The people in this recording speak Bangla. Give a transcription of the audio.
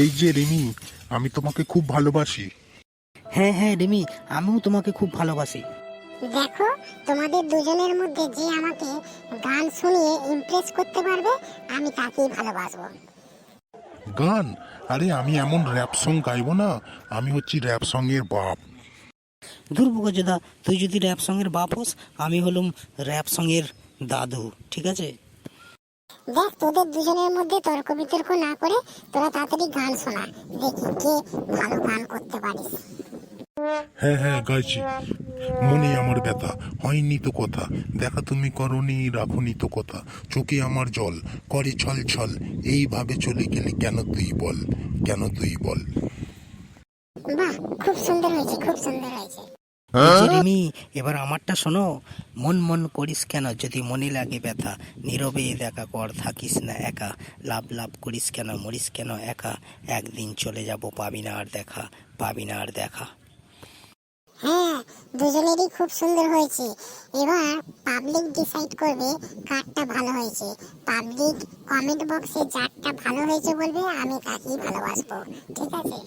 এই যে রিমি, আমি তোমাকে খুব ভালোবাসি। হ্যাঁ হ্যাঁ রিমি, আমিও তোমাকে খুব ভালোবাসি। দেখো, তোমাদের দুজনের মধ্যে যে আমাকে গান শুনিয়ে ইমপ্রেস করতে পারবে আমি তাকেই ভালোবাসবো। গান? আরে আমি এমন র্যাপ সং গাইবো না, আমি হচ্ছি র্যাপ সং এর বাপ। দূর বোকাচোদা, তুই যদি র্যাপ সঙ্গের বাপ হোস, আমি হলুম র্যাপ সঙ্গের দাদু, ঠিক আছে? দেখ, তোদের দুজনের মধ্যে তর্ক বিতর্ক না করে তোরা তাড়াতাড়ি গান শোনা, দেখি কে ভালো গান করতে পারিস। হ্যাঁ হ্যাঁ গাইছি। মনে আমার ব্যথা, হয়নি তো কথা, দেখা তুমি করনি, রাখুনি তো কথা, চোখে আমার জল করে ছল ছল, এইভাবে চলে গেলে কেন তুই বল, কেন তুই বল। বাহ, খুব সুন্দর হয়েছে, খুব সুন্দর হয়েছে। এই যে রিমি, এবার আমারটা শোনো। মন মন করিস কেন, যদি মনে লাগে ব্যথা, নীরবে দেখা কর, থাকিস না একা, লাভ লাভ করিস কেন, মরিস কেন একা, একদিন চলে যাব, পাবি না আর দেখা, পাবি না আর দেখা। হ্যাঁ, দুজনেরই খুব সুন্দর হয়েছে। এবার পাবলিক ডিসাইড করবে কারটা ভালো হয়েছে। পাবলিক কমেন্ট বক্সে যারটা ভালো হয়েছে বলবে, আমি তাকেই ভালোবাসবো, ঠিক আছে?